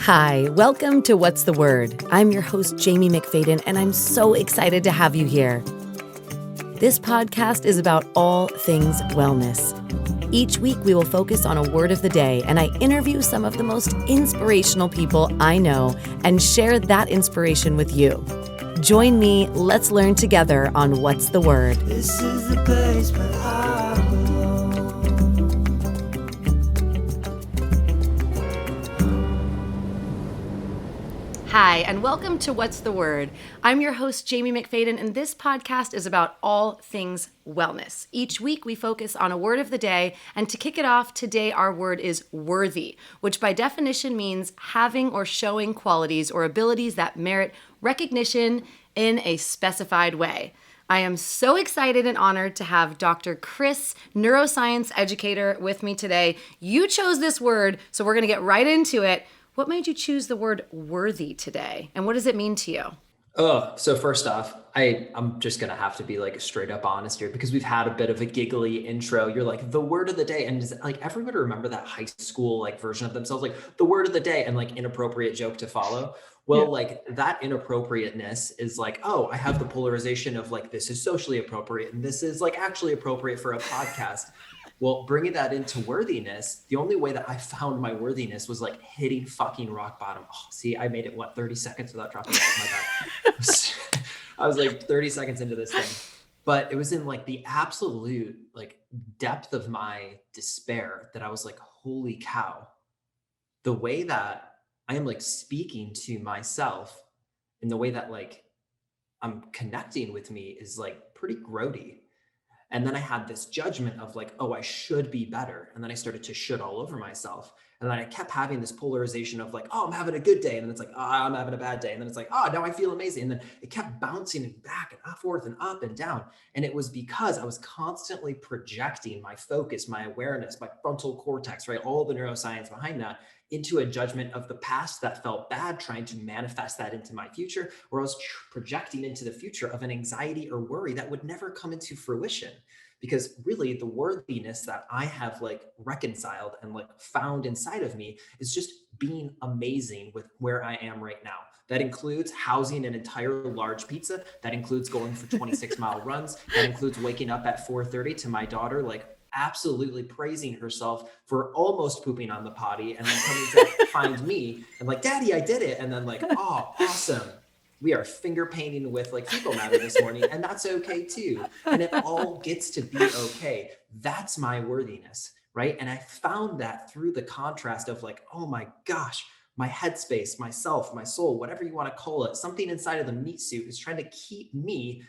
Hi, welcome to What's the Word? I'm your host, Jaime McFaden, and I'm so excited to have you here. This podcast is about all things wellness. Each week, we will focus on a word of the day, and I interview some of the most inspirational people I know and share that inspiration with you. Join me, let's learn together on What's the Word. This is the place where I belong. Hi, and welcome to What's the Word? I'm your host, Jaime McFaden, and this podcast is about all things wellness. Each week, we focus on a word of the day, and to kick it off, today our word is worthy, which by definition means having or showing qualities or abilities that merit recognition in a specified way. I am so excited and honored to have Dr. Chris, neuroscience educator, with me today. You chose this word, so we're going to get right into it. What made you choose the word worthy today? And what does it mean to you? So first off, I'm just going to have to be like straight up honest here because we've had a bit of a giggly intro. You're like the word of the day. And does like everybody remember that high school like version of themselves, like the word of the day and like inappropriate joke to follow? Well, yeah. Like that inappropriateness is like, oh, I have the polarization of like, this is socially appropriate and this is like actually appropriate for a podcast. Well, bringing that into worthiness, the only way that I found my worthiness was like hitting fucking rock bottom. Oh, see, I made it, 30 seconds without dropping it. My bad. I was like 30 seconds into this thing. But it was in like the absolute like depth of my despair that I was like, holy cow. The way that I am like speaking to myself and the way that like I'm connecting with me is like pretty grody. And then I had this judgment of like, oh, I should be better. And then I started to should all over myself. And then I kept having this polarization of like, oh, I'm having a good day. And then it's like, oh, I'm having a bad day. And then it's like, oh, now I feel amazing. And then it kept bouncing back and forth and up and down. And it was because I was constantly projecting my focus, my awareness, my frontal cortex, right? All the neuroscience behind that into a judgment of the past that felt bad, trying to manifest that into my future, or I was projecting into the future of an anxiety or worry that would never come into fruition. Because really the worthiness that I have like reconciled and like found inside of me is just being amazing with where I am right now. That includes housing an entire large pizza. That includes going for 26-mile runs. That includes waking up at 4:30 to my daughter, like absolutely praising herself for almost pooping on the potty and then coming to find me and like, Daddy, I did it. And then like, oh, awesome. We are finger painting with like fecal matter this morning, and that's okay too. And it all gets to be okay. That's my worthiness, right? And I found that through the contrast of like, oh my gosh, my headspace, myself, my soul, whatever you want to call it, something inside of the meat suit is trying to keep me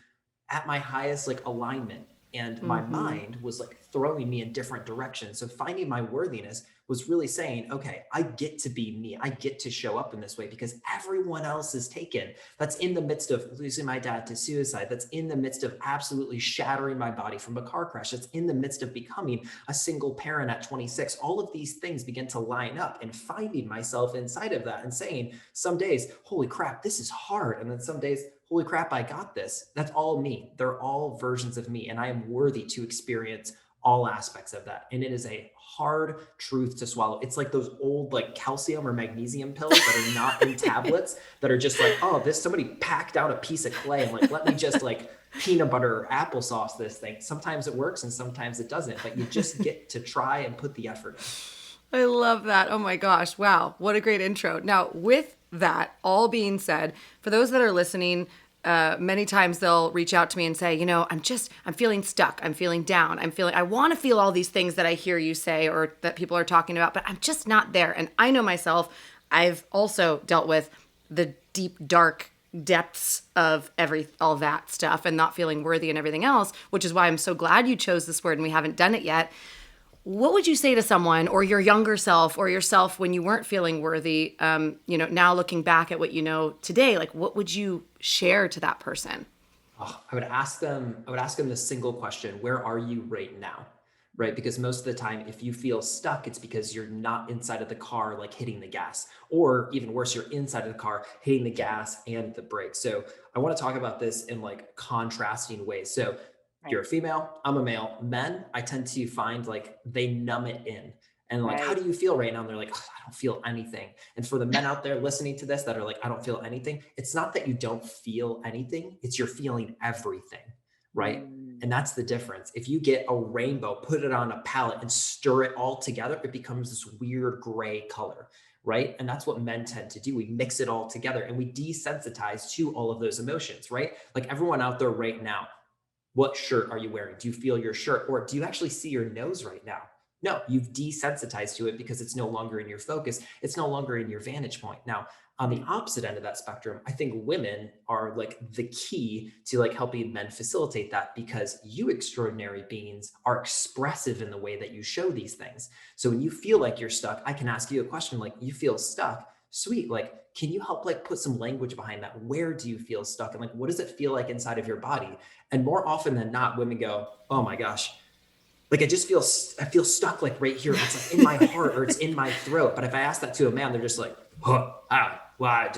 at my highest like alignment. And my mind was like throwing me in different directions. So finding my worthiness was really saying, okay, I get to be me. I get to show up in this way because everyone else is taken. That's in the midst of losing my dad to suicide. That's in the midst of absolutely shattering my body from a car crash. That's in the midst of becoming a single parent at 26. All of these things begin to line up and finding myself inside of that and saying some days, holy crap, this is hard. And then some days, holy crap, I got this. That's all me. They're all versions of me. And I am worthy to experience all aspects of that. And it is a hard truth to swallow. It's like those old like calcium or magnesium pills that are not in tablets that are just like, oh, somebody packed out a piece of clay and like, let me just like peanut butter or applesauce this thing. Sometimes it works and sometimes it doesn't, but you just get to try and put the effort in. I love that. Oh my gosh. Wow. What a great intro. Now, with that all being said, for those that are listening, many times they'll reach out to me and say, you know, I'm feeling stuck. I'm feeling down. I want to feel all these things that I hear you say or that people are talking about, but I'm just not there. And I know myself, I've also dealt with the deep, dark depths of all that stuff and not feeling worthy and everything else, which is why I'm so glad you chose this word and we haven't done it yet. What would you say to someone or your younger self or yourself when you weren't feeling worthy, now looking back at what you know today, like what would you share to that person? Oh, I would ask them the single question, where are you right now? Right? Because most of the time, if you feel stuck, it's because you're not inside of the car, like hitting the gas, or even worse, you're inside of the car, hitting the gas and the brakes. So I want to talk about this in like contrasting ways. So you're a female, I'm a male. Men, I tend to find like they numb it in. And like, how do you feel right now? And they're like, I don't feel anything. And for the men out there listening to this that are like, I don't feel anything. It's not that you don't feel anything. It's you're feeling everything, right? And that's the difference. If you get a rainbow, put it on a palette and stir it all together, it becomes this weird gray color, right? And that's what men tend to do. We mix it all together and we desensitize to all of those emotions, right? Like everyone out there right now, what shirt are you wearing? Do you feel your shirt, or do you actually see your nose right now? No, you've desensitized to it because it's no longer in your focus. It's no longer in your vantage point. Now, on the opposite end of that spectrum, I think women are like the key to like helping men facilitate that, because you extraordinary beings are expressive in the way that you show these things. So when you feel like you're stuck, I can ask you a question like, you feel stuck? Sweet. Like, can you help like put some language behind that? Where do you feel stuck? And like, what does it feel like inside of your body? And more often than not, women go, oh my gosh, like I feel stuck like right here. It's like in my heart or it's in my throat. But if I ask that to a man, they're just like, why?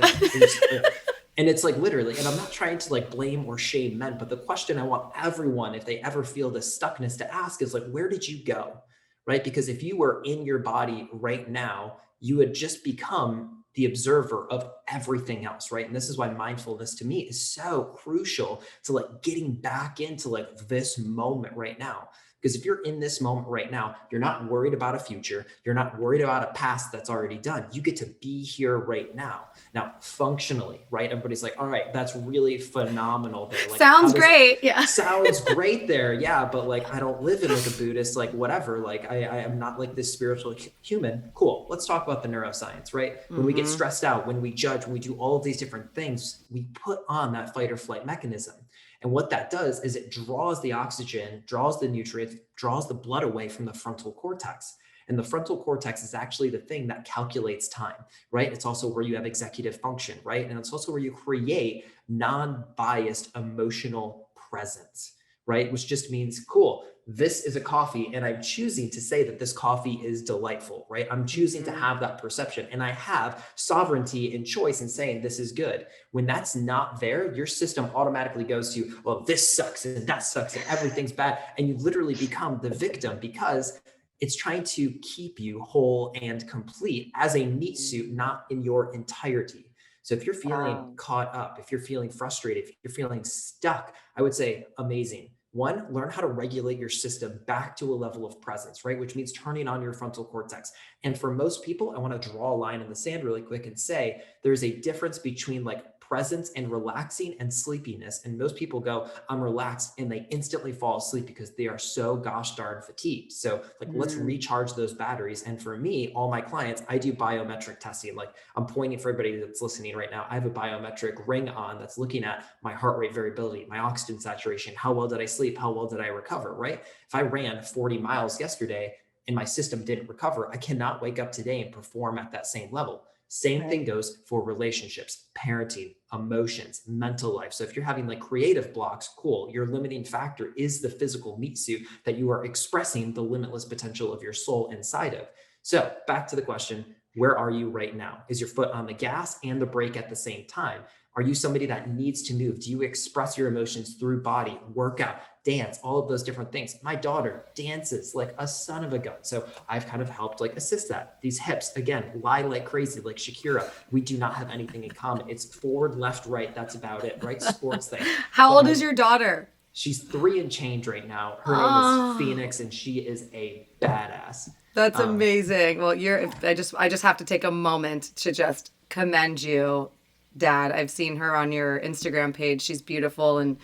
And it's like literally, and I'm not trying to like blame or shame men, but the question I want everyone, if they ever feel this stuckness, to ask is like, where did you go? Right? Because if you were in your body right now, you would just become the observer of everything else, right? And this is why mindfulness to me is so crucial to like getting back into like this moment right now. Because if you're in this moment right now, you're not worried about a future. You're not worried about a past that's already done. You get to be here right now. Now, functionally, right? Everybody's like, all right, that's really phenomenal there. Like, sounds great. Yeah. Sounds great there. Yeah. But like, I don't live in like a Buddhist, like whatever. Like I am not like this spiritual human. Cool. Let's talk about the neuroscience, right? When we get stressed out, when we judge, when we do all of these different things, we put on that fight or flight mechanism. And what that does is it draws the oxygen, draws the nutrients, draws the blood away from the frontal cortex. And the frontal cortex is actually the thing that calculates time, right? It's also where you have executive function, right? And it's also where you create non-biased emotional presence, right? Which just means, cool, this is a coffee and I'm choosing to say that this coffee is delightful, right? I'm choosing to have that perception, and I have sovereignty and choice in saying this is good. When that's not there, your system automatically goes to, well, this sucks and that sucks and everything's bad. And you literally become the victim because it's trying to keep you whole and complete as a meat suit, not in your entirety. So if you're feeling caught up, if you're feeling frustrated, if you're feeling stuck, I would say amazing. One, learn how to regulate your system back to a level of presence, right? Which means turning on your frontal cortex. And for most people, I want to draw a line in the sand really quick and say there's a difference between like presence and relaxing and sleepiness. And most people go, I'm relaxed, and they instantly fall asleep because they are so gosh darn fatigued. So like, let's recharge those batteries. And for me, all my clients, I do biometric testing. Like I'm pointing for everybody that's listening right now. I have a biometric ring on that's looking at my heart rate variability, my oxygen saturation, how well did I sleep? How well did I recover, right? If I ran 40 miles yesterday and my system didn't recover, I cannot wake up today and perform at that same level. Same thing goes for relationships, parenting, emotions, mental life. So if you're having like creative blocks, cool. Your limiting factor is the physical meat suit that you are expressing the limitless potential of your soul inside of. So back to the question, where are you right now? Is your foot on the gas and the brake at the same time? Are you somebody that needs to move? Do you express your emotions through body, workout, dance, all of those different things? My daughter dances like a son of a gun. So I've kind of helped like assist that. These hips, again, lie like crazy, like Shakira. We do not have anything in common. It's forward, left, right. That's about it, right? Sports thing. How old is your daughter? She's 3 and change right now. Her name is Phoenix, and she is a badass. That's amazing. Well, I just have to take a moment to just commend you, Dad. I've seen her on your Instagram page. She's beautiful and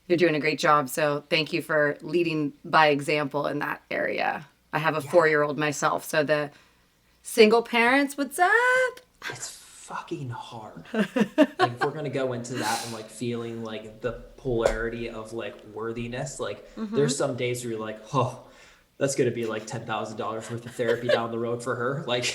you're doing a great job. So thank you for leading by example in that area. I have a 4-year-old myself. So the single parents, what's up? It's fucking hard. Like if we're going to go into that and like feeling like the polarity of like worthiness, like there's some days where you're like, oh, that's going to be like $10,000 worth of therapy down the road for her. Like,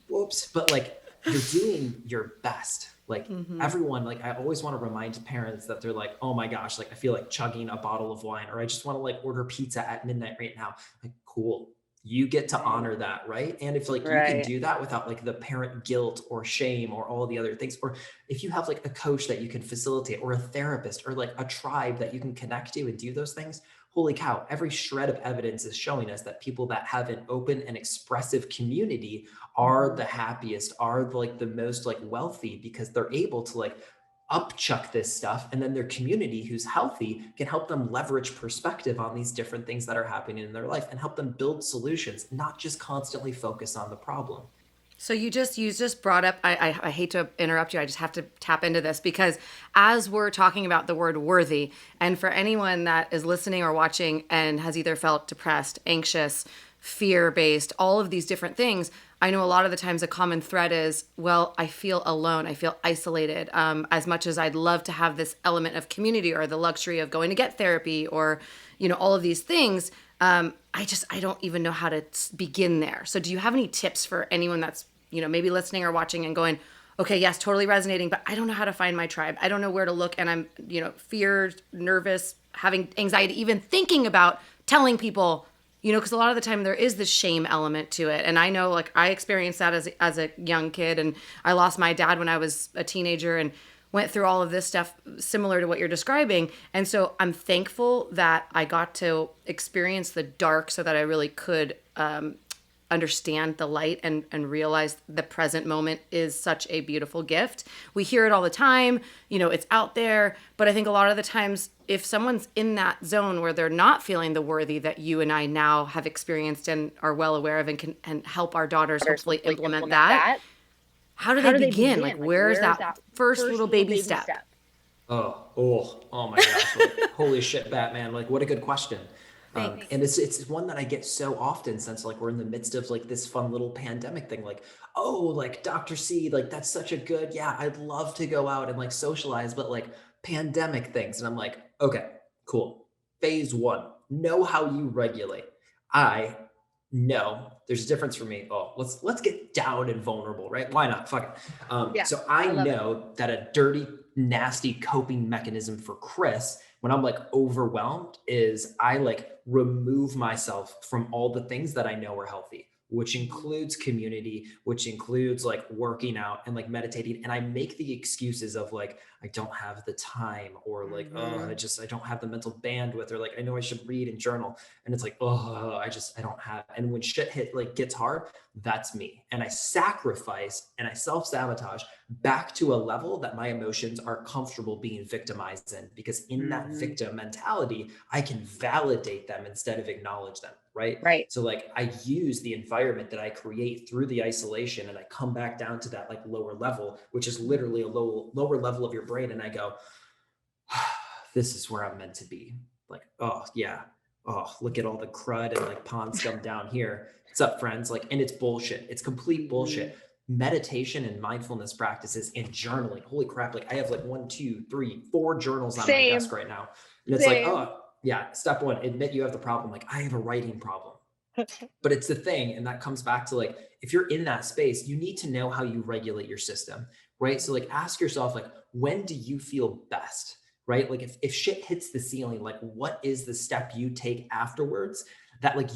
whoops. But like, you're doing your best. Like everyone, like I always want to remind parents that they're like, oh my gosh, like I feel like chugging a bottle of wine, or I just want to like order pizza at midnight right now. Like, cool. You get to honor that, right? And if like you can do that without like the parent guilt or shame or all the other things, or if you have like a coach that you can facilitate, or a therapist, or like a tribe that you can connect to and do those things, holy cow, every shred of evidence is showing us that people that have an open and expressive community are the happiest, are like the most like wealthy, because they're able to like upchuck this stuff, and then their community who's healthy can help them leverage perspective on these different things that are happening in their life and help them build solutions, not just constantly focus on the problem. So you just brought up, I hate to interrupt you, I just have to tap into this, because as we're talking about the word worthy, and for anyone that is listening or watching and has either felt depressed, anxious, fear-based, all of these different things, I know a lot of the times a common thread is, well, I feel alone, I feel isolated. As much as I'd love to have this element of community or the luxury of going to get therapy or, all of these things, I don't even know how to begin there. So do you have any tips for anyone that's, maybe listening or watching and going, okay, yes, totally resonating, but I don't know how to find my tribe. I don't know where to look. And I'm, feared, nervous, having anxiety, even thinking about telling people, because a lot of the time there is this shame element to it. And I know, like, I experienced that as a young kid, and I lost my dad when I was a teenager and went through all of this stuff similar to what you're describing. And so I'm thankful that I got to experience the dark so that I really could understand the light and realize the present moment is such a beautiful gift. We hear it all the time, it's out there, but I think a lot of the times if someone's in that zone where they're not feeling the worthy that you and I now have experienced and are well aware of and can help our daughters hopefully implement that, how do they begin? Like, where's that first little baby step? Oh my gosh. Like, holy shit, Batman. Like, what a good question. And it's one that I get so often, since like we're in the midst of like this fun little pandemic thing. Like, oh, like Dr. C, like that's such a good, yeah, I'd love to go out and like socialize, but like pandemic things. And I'm like, okay, cool. Phase 1, know how you regulate. I know there's a difference for me. Oh, let's get down and vulnerable, right? Why not? Fuck it. So I know that a dirty, nasty coping mechanism for Chris, when I'm like overwhelmed, is I like remove myself from all the things that I know are healthy, which includes community, which includes like working out and like meditating. And I make the excuses of like, I don't have the time, or like, I don't have the mental bandwidth, or like, I know I should read and journal. And it's like, I don't have. And when shit gets hard, that's me. And I sacrifice and I self-sabotage back to a level that my emotions are comfortable being victimized in, because in that victim mentality, I can validate them instead of acknowledge them. Right. So like I use the environment that I create through the isolation, and I come back down to that like lower level, which is literally a lower level of your brain. And I go, this is where I'm meant to be. Like, oh yeah. Oh, look at all the crud and like pond scum down here. What's up, friends? Like, and it's bullshit. It's complete bullshit. Meditation and mindfulness practices and journaling. Holy crap. Like I have like 1, 2, 3, 4 journals on my desk right now. And it's like, oh yeah. Step 1, admit you have the problem. Like I have a writing problem, but it's the thing. And that comes back to like, if you're in that space, you need to know how you regulate your system, right? So like ask yourself, like, when do you feel best? Right? Like if shit hits the ceiling, like what is the step you take afterwards that like,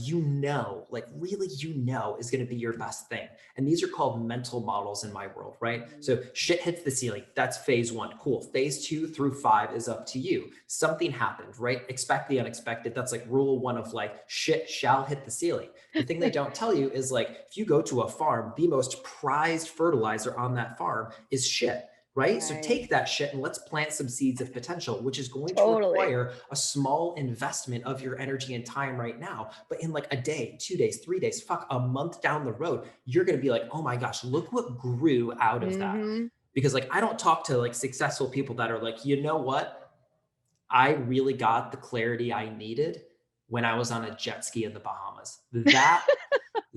like really, is going to be your best thing? And these are called mental models in my world, right? So shit hits the ceiling. That's phase 1. Cool. Phase 2 through 5 is up to you. Something happened, right? Expect the unexpected. That's like rule 1 of like, shit shall hit the ceiling. The thing they don't tell you is like, if you go to a farm, the most prized fertilizer on that farm is shit. Right? So take that shit and let's plant some seeds of potential, which is going to require a small investment of your energy and time right now. But in like a day, 2 days, 3 days, a month down the road, you're going to be like, oh my gosh, look what grew out of that. Because like, I don't talk to like successful people that are like, you know what? I really got the clarity I needed when I was on a jet ski in the Bahamas.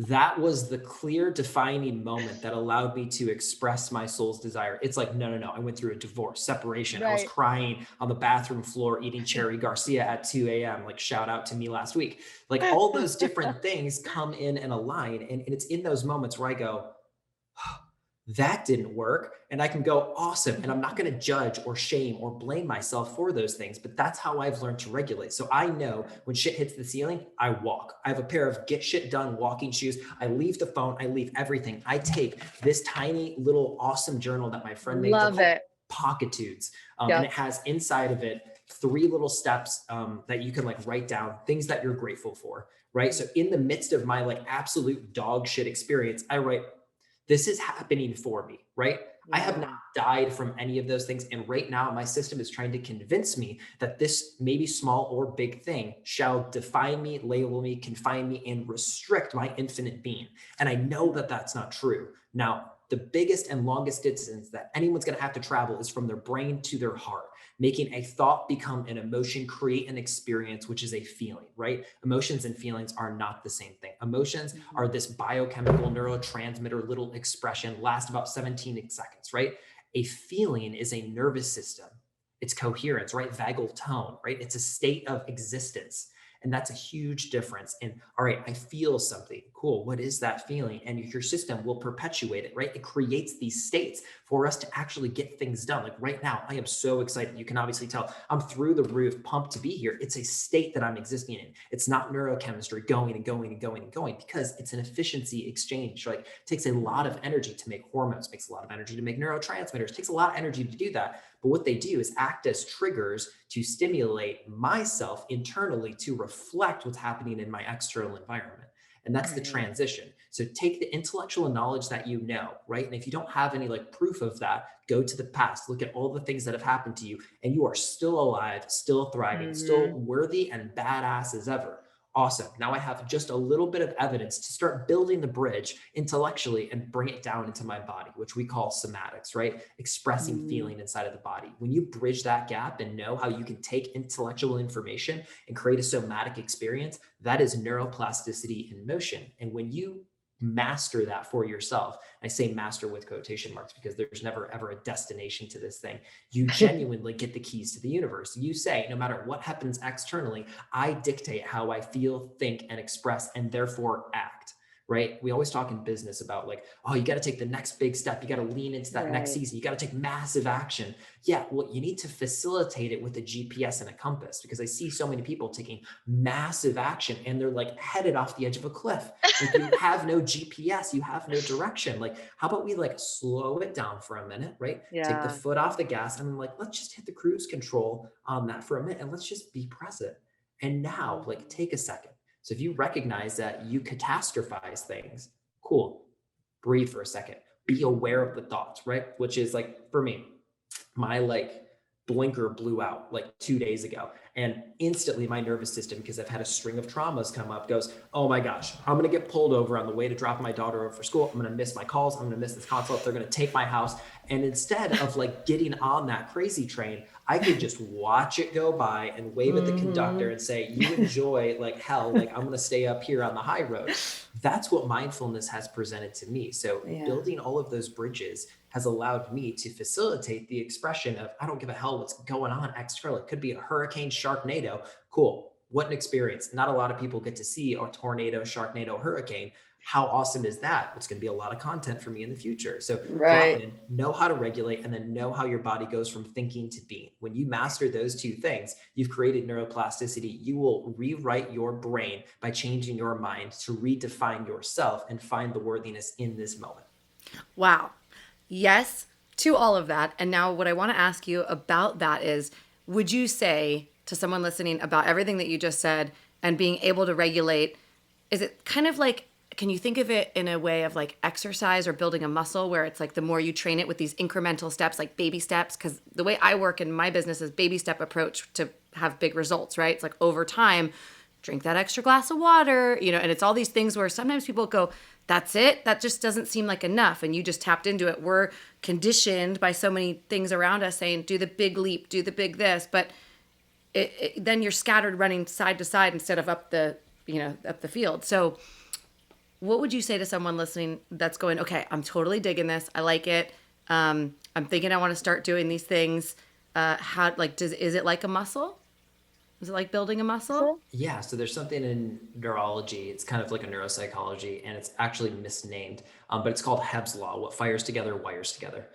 That was the clear defining moment that allowed me to express my soul's desire. It's like, no. I went through a divorce, separation. Right. I was crying on the bathroom floor, eating Cherry Garcia at 2 a.m. Like shout out to me last week. Like all those different things come in and align. And it's in those moments where I go, that didn't work. And I can go, awesome. And I'm not going to judge or shame or blame myself for those things, but that's how I've learned to regulate. So I know when shit hits the ceiling, I walk. I have a pair of get shit done walking shoes. I leave the phone. I leave everything. I take this tiny little awesome journal that my friend made. Love it. Pockitudes. And it has inside of it 3 little steps that you can like write down, things that you're grateful for, right? So in the midst of my like absolute dog shit experience, I write, this is happening for me, right? I have not died from any of those things. And right now, my system is trying to convince me that this maybe small or big thing shall define me, label me, confine me, and restrict my infinite being. And I know that that's not true. Now, the biggest and longest distance that anyone's going to have to travel is from their brain to their heart, making a thought become an emotion, create an experience, which is a feeling, right? Emotions and feelings are not the same thing. Emotions are this biochemical neurotransmitter little expression, last about 17 seconds, right? A feeling is a nervous system. It's coherence, right? Vagal tone, right? It's a state of existence. And that's a huge difference. And all right, I feel something. Cool. What is that feeling? And your system will perpetuate it, right? It creates these states for us to actually get things done. Like right now, I am so excited. You can obviously tell I'm through the roof, pumped to be here. It's a state that I'm existing in. It's not neurochemistry going and going and going and going, because it's an efficiency exchange. Like it takes a lot of energy to make hormones, makes a lot of energy to make neurotransmitters, takes a lot of energy to do that. But what they do is act as triggers to stimulate myself internally to reflect what's happening in my external environment. And that's the transition. So take the intellectual knowledge that you know, right? And if you don't have any like proof of that, go to the past, look at all the things that have happened to you, and you are still alive, still thriving, still worthy and badass as ever. Awesome. Now I have just a little bit of evidence to start building the bridge intellectually and bring it down into my body, which we call somatics, right? Expressing feeling inside of the body. When you bridge that gap and know how you can take intellectual information and create a somatic experience, that is neuroplasticity in motion. And when you master that for yourself, I say master with quotation marks because there's never ever a destination to this thing. You genuinely get the keys to the universe. You say, no matter what happens externally, I dictate how I feel, think, and express, and therefore act. Right? We always talk in business about like, oh, you got to take the next big step. You got to lean into that next season. You got to take massive action. Yeah, well, you need to facilitate it with a GPS and a compass, because I see so many people taking massive action and they're like headed off the edge of a cliff. Like you have no GPS, you have no direction. Like, how about we like slow it down for a minute, right? Take the foot off the gas and like, let's just hit the cruise control on that for a minute and let's just be present. And now like take a second. So if you recognize that you catastrophize things, cool, breathe for a second, be aware of the thoughts, right? Which is like, for me, my like blinker blew out like 2 days ago. And instantly my nervous system, because I've had a string of traumas come up, goes, oh my gosh, I'm going to get pulled over on the way to drop my daughter over for school. I'm going to miss my calls. I'm going to miss this consult. They're going to take my house. And instead of like getting on that crazy train, I could just watch it go by and wave at the conductor and say, you enjoy like hell, like I'm going to stay up here on the high road. That's what mindfulness has presented to me. So building all of those bridges has allowed me to facilitate the expression of, I don't give a hell what's going on external. It could be a hurricane, Sharknado. Cool. What an experience. Not a lot of people get to see a tornado, Sharknado, hurricane. How awesome is that? It's going to be a lot of content for me in the future. So drop in, know how to regulate, and then know how your body goes from thinking to being. When you master those two things, you've created neuroplasticity. You will rewrite your brain by changing your mind to redefine yourself and find the worthiness in this moment. Wow. Yes to all of that. And now what I want to ask you about that is, would you say to someone listening about everything that you just said and being able to regulate, is it kind of like, can you think of it in a way of like exercise or building a muscle where it's like the more you train it with these incremental steps, like baby steps? Because the way I work in my business is baby step approach to have big results, right? It's like over time, drink that extra glass of water, you know, and it's all these things where sometimes people go, that's it. That just doesn't seem like enough. And you just tapped into it. We're conditioned by so many things around us saying, do the big leap, do the big this, but then you're scattered running side to side instead of up the field. So what would you say to someone listening that's going, okay, I'm totally digging this. I like it. I'm thinking I want to start doing these things. Is it like a muscle? Is it like building a muscle? Yeah. So there's something in neurology. It's kind of like a neuropsychology, and it's actually misnamed, but it's called Hebb's law. What fires together wires together.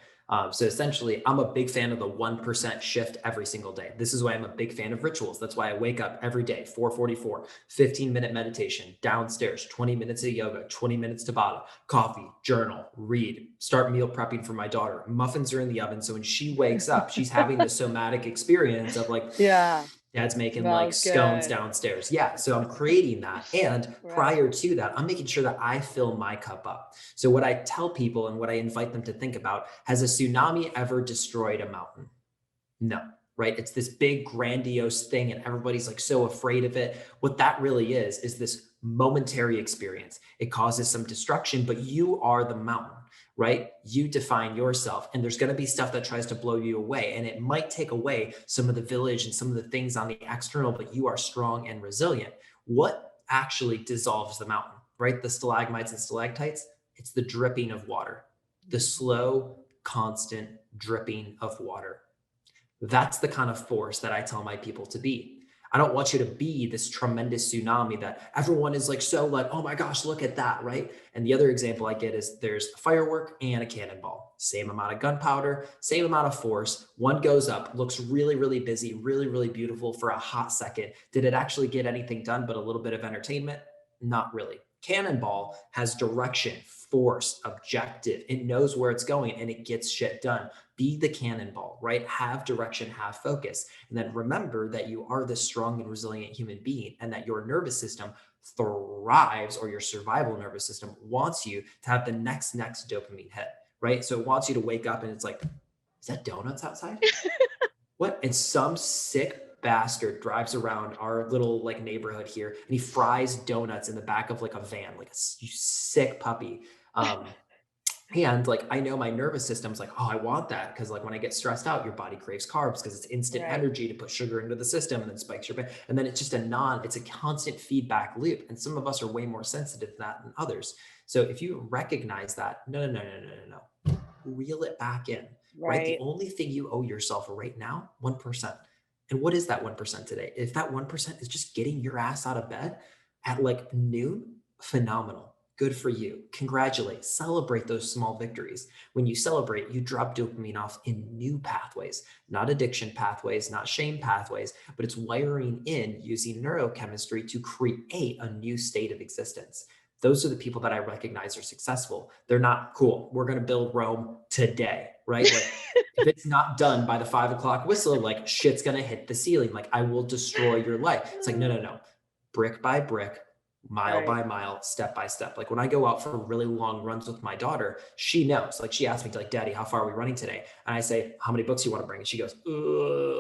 So essentially, I'm a big fan of the 1% shift every single day. This is why I'm a big fan of rituals. That's why I wake up every day, 4:44, 15-minute meditation, downstairs, 20 minutes of yoga, 20 minutes Tabata, coffee, journal, read, start meal prepping for my daughter. Muffins are in the oven. So when she wakes up, she's having the somatic experience of like, Yeah, Dad's making like smells scones good. downstairs. Yeah. So I'm creating that. And Right. prior to that, I'm making sure that I fill my cup up. So what I tell people and what I invite them to think about, has a tsunami ever destroyed a mountain? No, right? It's this big grandiose thing and everybody's like so afraid of it. What that really is this momentary experience. It causes some destruction, but you are the mountain, right? You define yourself, and there's going to be stuff that tries to blow you away, and it might take away some of the village and some of the things on the external, but you are strong and resilient. What actually dissolves the mountain, right? The stalagmites and stalactites, it's the dripping of water, the slow, constant dripping of water. That's the kind of force that I tell my people to be. I don't want you to be this tremendous tsunami that everyone is like, so like, oh my gosh, look at that, right? And the other example I get is there's a firework and a cannonball, same amount of gunpowder, same amount of force. One goes up, looks really, really busy, really, really beautiful for a hot second. Did it actually get anything done but a little bit of entertainment? Not really. Cannonball has direction, force, objective. It knows where it's going and it gets shit done. Be the cannonball, right? Have direction, have focus. And then remember that you are this strong and resilient human being, and that your nervous system thrives, or your survival nervous system wants you to have the next dopamine hit, right? So it wants you to wake up and it's like, is that donuts outside? What? And some sick bastard drives around our little like neighborhood here and he fries donuts in the back of like a van, like a sick puppy. And like, I know my nervous system's like, oh, I want that. Cause like when I get stressed out, your body craves carbs because it's instant Right. energy to put sugar into the system and then spikes your, and then it's just it's a constant feedback loop. And some of us are way more sensitive to that than others. So if you recognize that, no, reel it back in, right? The only thing you owe yourself right now, 1%. And what is that 1% today? If that 1% is just getting your ass out of bed at like noon, phenomenal. Good for you. Congratulate, celebrate those small victories. When you celebrate, you drop dopamine off in new pathways, not addiction pathways, not shame pathways, but it's wiring in using neurochemistry to create a new state of existence. Those are the people that I recognize are successful. They're not cool. We're going to build Rome today, right? Like if it's not done by the 5 o'clock whistle, like shit's going to hit the ceiling. Like I will destroy your life. It's like, no. Brick by brick, mile by mile, step by step. Like when I go out for really long runs with my daughter, she knows, like she asked me to like, Daddy, how far are we running today? And I say, how many books you want to bring? And she goes,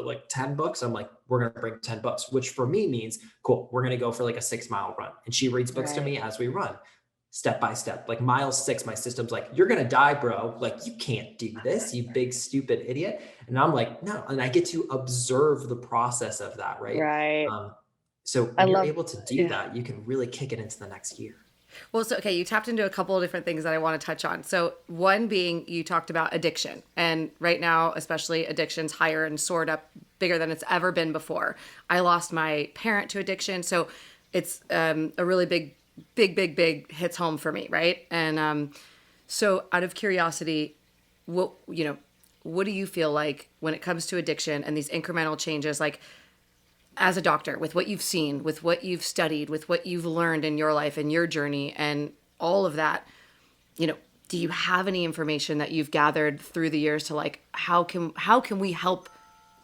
like 10 books. I'm like, we're going to bring 10 books, which for me means, cool, we're going to go for like a 6-mile run. And she reads books to me as we run. Step by step, like mile 6, my system's like, you're going to die, bro. Like, you can't do this, you big, stupid idiot. And I'm like, no. And I get to observe the process of that. Right. So when you're able to do that, you can really kick it into the next year. Well, so, okay, you tapped into a couple of different things that I want to touch on. So one being, you talked about addiction. And right now, especially, addiction's higher and soared up bigger than it's ever been before. I lost my parent to addiction. So it's a really big hits home for me, right? And so out of curiosity, what do you feel like when it comes to addiction and these incremental changes, like as a doctor, with what you've seen, with what you've studied, with what you've learned in your life and your journey and all of that, do you have any information that you've gathered through the years to like, how can we help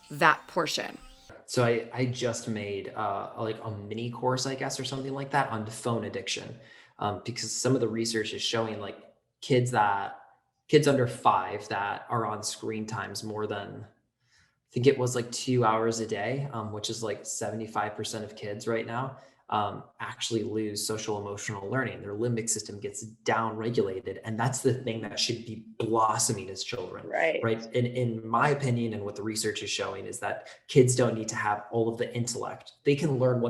that portion? So I just made like a mini course, I guess, or something like that on phone addiction, because some of the research is showing like kids under 5 that are on screen times more than, I think it was like 2 hours a day, which is like 75% of kids right now, actually lose social emotional learning. Their limbic system gets down regulated. And that's the thing that should be blossoming as children. Right. And in my opinion, and what the research is showing, is that kids don't need to have all of the intellect. They can learn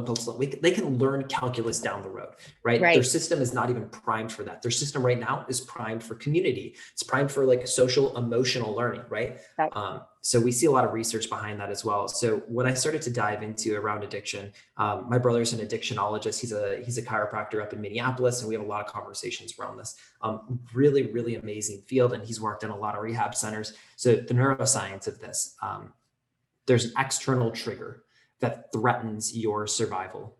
they can learn calculus down the road, right? Their system is not even primed for that. Their system right now is primed for community. It's primed for like social emotional learning, right? So we see a lot of research behind that as well. So what I started to dive into around addiction, my brother's an addictionologist. He's a chiropractor up in Minneapolis, and we have a lot of conversations around this. Really, really amazing field, and he's worked in a lot of rehab centers. So the neuroscience of this, there's an external trigger that threatens your survival.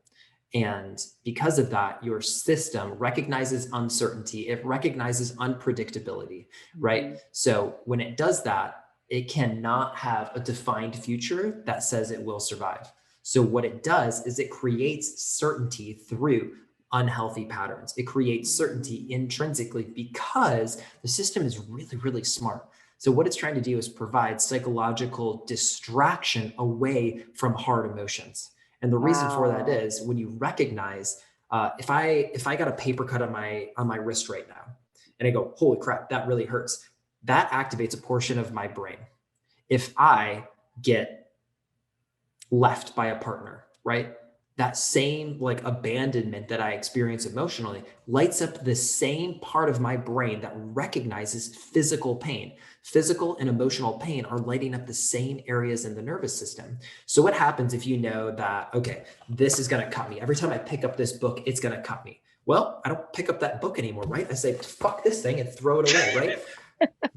And because of that, your system recognizes uncertainty. It recognizes unpredictability, right? So when it does that, it cannot have a defined future that says it will survive. So what it does is it creates certainty through unhealthy patterns. It creates certainty intrinsically because the system is really, really smart. So what it's trying to do is provide psychological distraction away from hard emotions. And the reason for that is when you recognize, if I got a paper cut on my wrist right now, and I go, holy crap, that really hurts. That activates a portion of my brain. If I get left by a partner, right? That same like abandonment that I experience emotionally lights up the same part of my brain that recognizes physical pain. Physical and emotional pain are lighting up the same areas in the nervous system. So what happens if you know that, okay, this is going to cut me. Every time I pick up this book, it's going to cut me. Well, I don't pick up that book anymore, right? I say, fuck this thing and throw it away, right?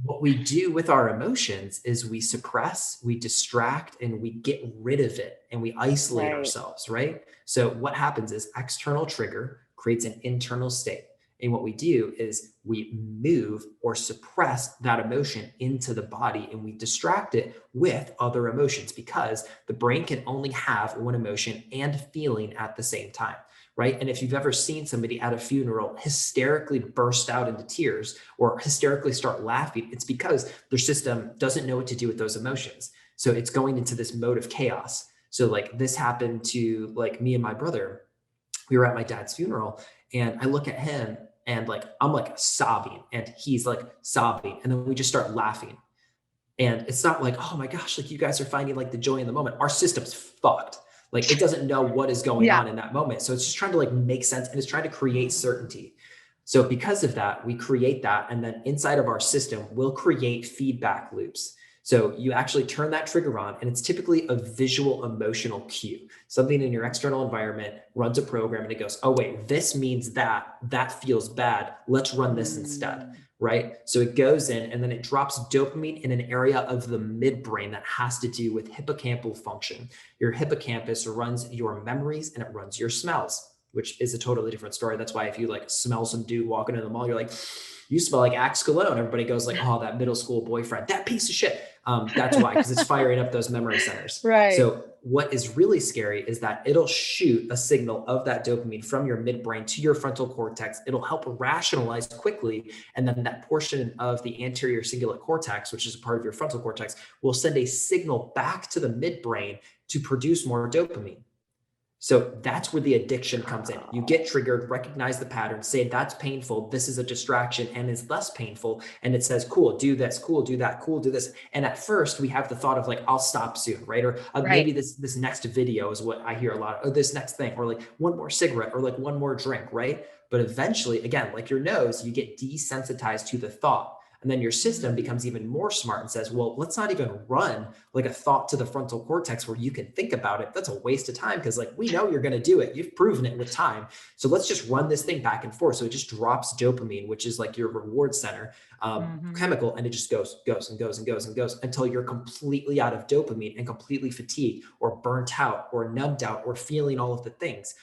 What we do with our emotions is we suppress, we distract, and we get rid of it, and we isolate ourselves, right? So what happens is external trigger creates an internal state. And what we do is we move or suppress that emotion into the body, and we distract it with other emotions because the brain can only have one emotion and feeling at the same time. Right. And if you've ever seen somebody at a funeral hysterically burst out into tears or hysterically start laughing, it's because their system doesn't know what to do with those emotions. So it's going into this mode of chaos. So like this happened to like me and my brother. We were at my dad's funeral, and I look at him and like I'm like sobbing and he's like sobbing. And then we just start laughing. And it's not like, oh my gosh, like you guys are finding like the joy in the moment. Our system's fucked. Like it doesn't know what is going on in that moment. So it's just trying to like make sense, and it's trying to create certainty. So because of that, we create that. And then inside of our system, we'll create feedback loops. So you actually turn that trigger on, and it's typically a visual emotional cue. Something in your external environment runs a program and it goes, oh wait, this means that feels bad. Let's run this instead. Right? So it goes in and then it drops dopamine in an area of the midbrain that has to do with hippocampal function. Your hippocampus runs your memories and it runs your smells, which is a totally different story. That's why if you like smell some dude walking in the mall, you're like, you smell like Axe cologne. Everybody goes like, oh, that middle school boyfriend, that piece of shit. That's why, because it's firing up those memory centers. Right. So what is really scary is that it'll shoot a signal of that dopamine from your midbrain to your frontal cortex. It'll help rationalize quickly. And then that portion of the anterior cingulate cortex, which is a part of your frontal cortex, will send a signal back to the midbrain to produce more dopamine. So that's where the addiction comes in. You get triggered, recognize the pattern, say that's painful, this is a distraction, and it's less painful. And it says, cool, do this, cool, do that, cool, do this. And at first we have the thought of like, I'll stop soon, right? Or maybe this next video is what I hear a lot of, or this next thing, or like one more cigarette, or like one more drink, right? But eventually, again, like your nose, you get desensitized to the thought. And then your system becomes even more smart and says, well, let's not even run like a thought to the frontal cortex where you can think about it. That's a waste of time because like we know you're going to do it. You've proven it with time. So let's just run this thing back and forth. So it just drops dopamine, which is like your reward center chemical. And it just goes until you're completely out of dopamine and completely fatigued or burnt out or numbed out or feeling all of the things.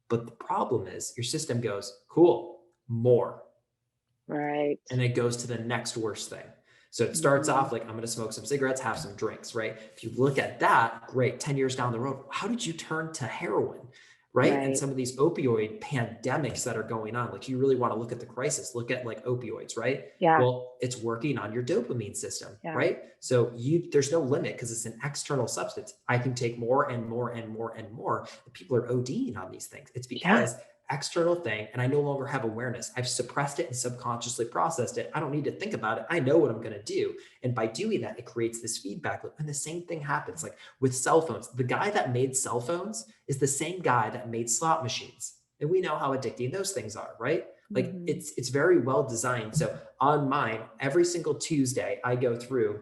But the problem is your system goes, cool, more. Right. And it goes to the next worst thing. So it starts off like, I'm going to smoke some cigarettes, have some drinks, right? If you look at that, great, 10 years down the road, how did you turn to heroin, right? And some of these opioid pandemics that are going on, like you really want to look at the crisis, look at like opioids, right? Yeah. Well, it's working on your dopamine system, right? So there's no limit because it's an external substance. I can take more and more and more and more. People are ODing on these things. It's because external thing, and I no longer have awareness. I've suppressed it and subconsciously processed it. I don't need to think about it. I know what I'm going to do. And by doing that, it creates this feedback loop. And the same thing happens like with cell phones. The guy that made cell phones is the same guy that made slot machines. And we know how addicting those things are, right? Like it's very well designed. So on mine, every single Tuesday, I go through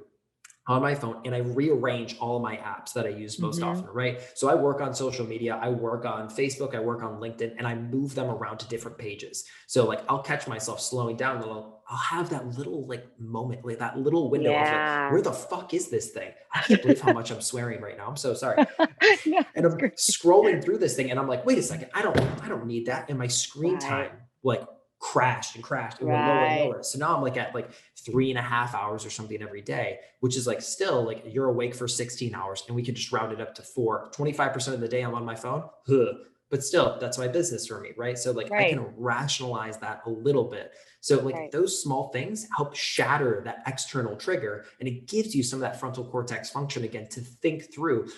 on my phone and I rearrange all of my apps that I use most Mm-hmm. often, right? So I work on social media, I work on Facebook, I work on LinkedIn, and I move them around to different pages. So like I'll catch myself slowing down a little. I'll have that little like moment, like that little window of like, Yeah. where the fuck is this thing? I can't believe how much I'm swearing right now. I'm so sorry. No, And it's I'm great. scrolling through this thing and I'm like, wait a second, I don't need that. And my screen Right. time like crashed and crashed and went lower and Right. lower. So now I'm like at like 3.5 hours or something every day, which is like still like you're awake for 16 hours and we can just round it up to 4. 25% of the day I'm on my phone. Ugh. But still, that's my business for me, right? So like I Right. can rationalize that a little bit. So like Right. those small things help shatter that external trigger and it gives you some of that frontal cortex function again to think through,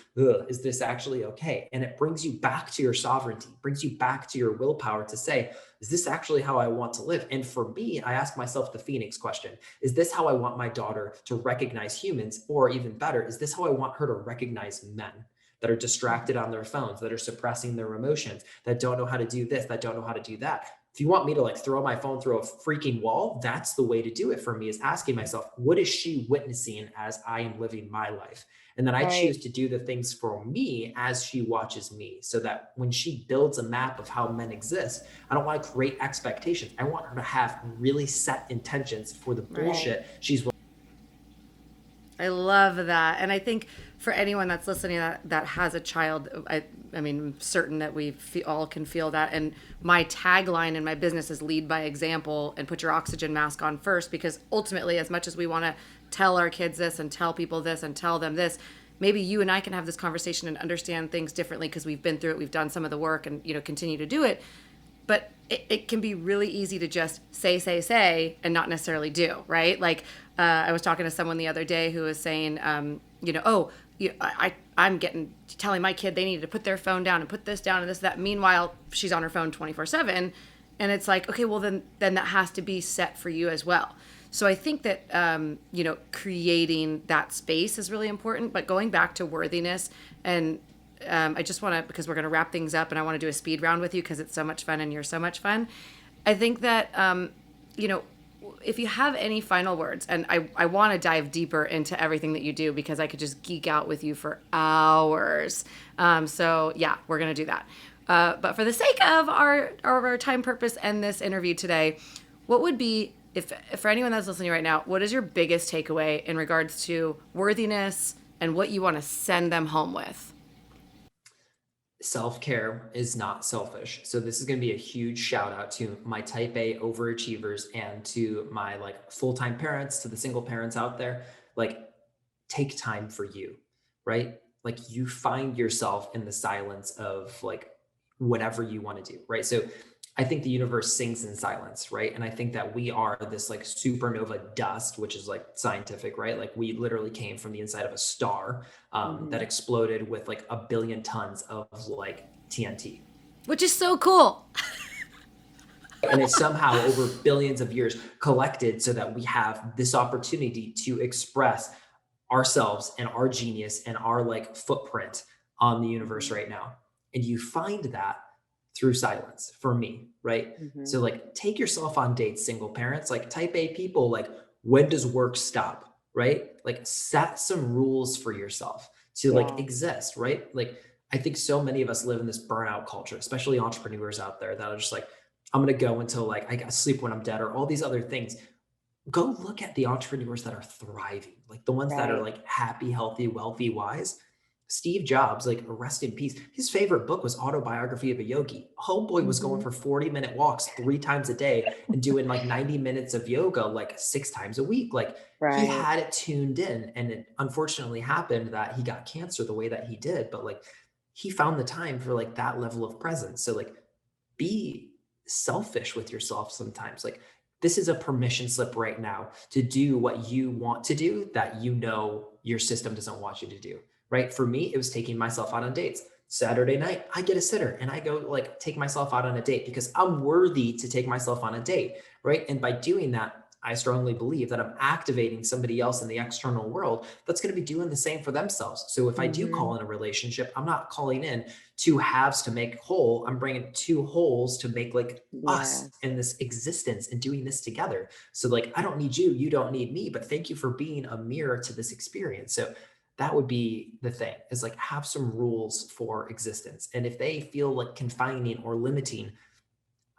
is this actually okay? And it brings you back to your sovereignty, brings you back to your willpower to say, is this actually how I want to live? And for me, I ask myself the Phoenix question. Is this how I want my daughter to recognize humans? Or even better, is this how I want her to recognize men that are distracted on their phones, that are suppressing their emotions, that don't know how to do this, that don't know how to do that? If you want me to like throw my phone through a freaking wall, that's the way to do it for me, is asking myself, what is she witnessing as I am living my life? And then I Right. choose to do the things for me as she watches me, so that when she builds a map of how men exist, I don't want to create expectations. I want her to have really set intentions for the bullshit she's. I love that. And I think for anyone that's listening that has a child, I mean, I'm certain that we all can feel that. And my tagline in my business is lead by example and put your oxygen mask on first, because ultimately, as much as we want to tell our kids this and tell people this and tell them this, maybe you and I can have this conversation and understand things differently because we've been through it, we've done some of the work and, continue to do it. But it can be really easy to just say, and not necessarily do, right? Like I was talking to someone the other day who was saying, I'm telling my kid they need to put their phone down and put this down and this, that. Meanwhile, she's on her phone 24/7. And it's like, okay, well, then that has to be set for you as well. So I think that, creating that space is really important. But going back to worthiness, and I just want to, because we're going to wrap things up and I want to do a speed round with you because it's so much fun and you're so much fun. I think that, if you have any final words, and I want to dive deeper into everything that you do because I could just geek out with you for hours. So yeah, we're going to do that. But for the sake of our time purpose and this interview today, what would be, if for anyone that's listening right now, what is your biggest takeaway in regards to worthiness and what you want to send them home with? Self-care is not selfish. So this is going to be a huge shout out to my type A overachievers and to my like full-time parents, to the single parents out there. Like, take time for you, right? Like, you find yourself in the silence of like whatever you want to do, right? So I think the universe sings in silence, right? And I think that we are this like supernova dust, which is like scientific, right? Like, we literally came from the inside of a star that exploded with like 1 billion tons of like TNT. Which is so cool. And it's somehow over billions of years collected so that we have this opportunity to express ourselves and our genius and our like footprint on the universe right now. And you find that through silence, for me, right? So like, take yourself on dates, single parents, like type A people, like, when does work stop, right? Like, set some rules for yourself to like exist, right? Like, I think so many of us live in this burnout culture, especially entrepreneurs out there that are just like, I'm going to go until like I got sleep when I'm dead, or all these other things. Go look at the entrepreneurs that are thriving, like the ones that are like happy, healthy, wealthy, wise. Steve Jobs, like, rest in peace. His favorite book was Autobiography of a Yogi. Homeboy was going for 40-minute walks 3 times a day and doing like 90 minutes of yoga like 6 times a week. Like, he had it tuned in, and it unfortunately happened that he got cancer the way that he did. But like, he found the time for like that level of presence. So like, be selfish with yourself sometimes. Like, this is a permission slip right now to do what you want to do that your system doesn't want you to do. Right? For me, it was taking myself out on dates. Saturday night, I get a sitter and I go like take myself out on a date because I'm worthy to take myself on a date. Right? And by doing that, I strongly believe that I'm activating somebody else in the external world that's going to be doing the same for themselves. So if I do call in a relationship, I'm not calling in two halves to make whole. I'm bringing two wholes to make like us in this existence and doing this together. So like, I don't need you, you don't need me, but thank you for being a mirror to this experience. So that would be the thing, is like have some rules for existence. And if they feel like confining or limiting,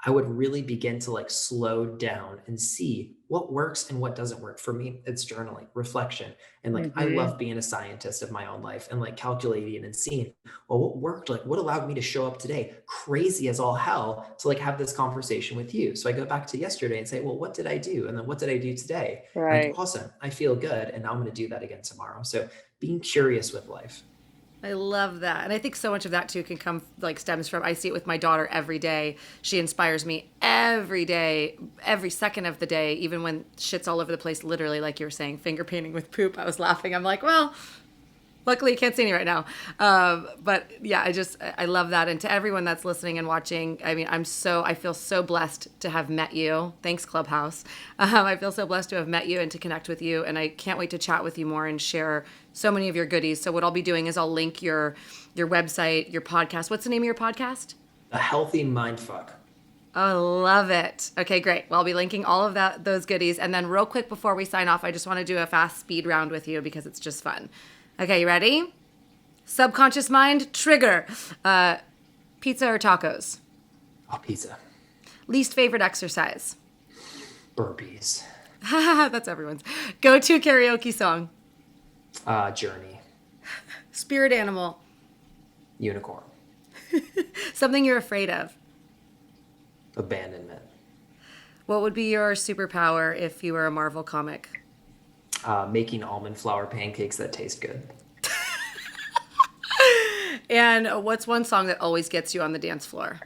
I would really begin to like slow down and see what works and what doesn't work. For me, it's journaling, reflection. And like, I love being a scientist of my own life and like calculating and seeing, well, what worked, like what allowed me to show up today, crazy as all hell, to like have this conversation with you. So I go back to yesterday and say, well, what did I do? And then what did I do today? Right. Like, awesome. I feel good. And now I'm going to do that again tomorrow. So being curious with life. I love that. And I think so much of that too can come, like, stems from, I see it with my daughter every day. She inspires me every day, every second of the day, even when shit's all over the place, literally, like you were saying, finger painting with poop. I was laughing. I'm like, well, luckily you can't see me right now. But yeah, I love that. And to everyone that's listening and watching, I mean, I feel so blessed to have met you. Thanks, Clubhouse. I feel so blessed to have met you and to connect with you. And I can't wait to chat with you more and share so many of your goodies. So what I'll be doing is I'll link your website, your podcast. What's the name of your podcast? A Healthy Mindfuck. Oh, love it. Okay, great. Well, I'll be linking all of those goodies. And then real quick before we sign off, I just want to do a fast speed round with you because it's just fun. Okay, you ready? Subconscious mind, trigger. Pizza or tacos? Oh, pizza. Least favorite exercise? Burpees. That's everyone's. Go-to karaoke song? Journey. Spirit animal? Unicorn. Something you're afraid of? Abandonment. What would be your superpower if you were a Marvel comic? Making almond flour pancakes that taste good. And what's one song that always gets you on the dance floor?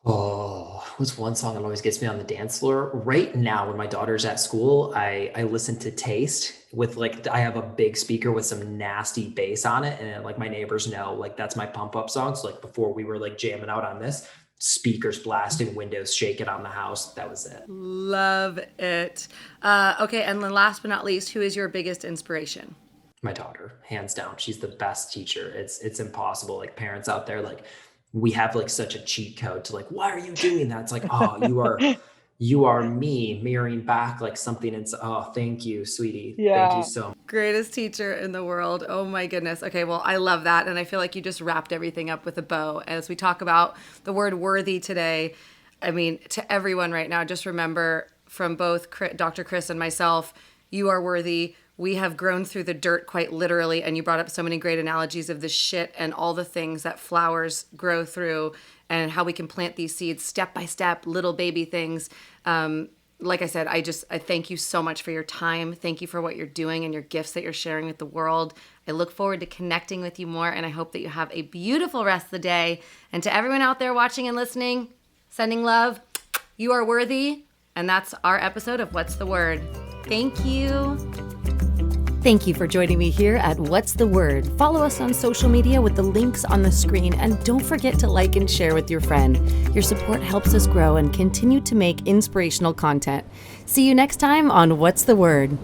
Oh, what's one song that always gets me on the dance floor? Right now, when my daughter's at school, I listen to Taste with like, I have a big speaker with some nasty bass on it. And like my neighbors know, like that's my pump up song. So like before we were like jamming out on this, speakers blasting, windows shaking on the house. That was it. Love it. Okay. And then last but not least, who is your biggest inspiration? My daughter, hands down. She's the best teacher. It's impossible. Like parents out there, like we have like such a cheat code to like, why are you doing that? It's like, oh, you are me mirroring back like something. And oh, thank you, sweetie. Yeah. Thank you so much. Greatest teacher in the world. Oh my goodness. Okay. Well, I love that. And I feel like you just wrapped everything up with a bow. As we talk about the word worthy today, I mean, to everyone right now, just remember from both Dr. Chris and myself, you are worthy. We have grown through the dirt quite literally, and you brought up so many great analogies of the shit and all the things that flowers grow through and how we can plant these seeds step by step, little baby things. Like I said, I thank you so much for your time. Thank you for what you're doing and your gifts that you're sharing with the world. I look forward to connecting with you more, and I hope that you have a beautiful rest of the day. And to everyone out there watching and listening, sending love, you are worthy. And that's our episode of What's the Word. Thank you. Thank you for joining me here at What's the Word. Follow us on social media with the links on the screen, and don't forget to like and share with your friend. Your support helps us grow and continue to make inspirational content. See you next time on What's the Word.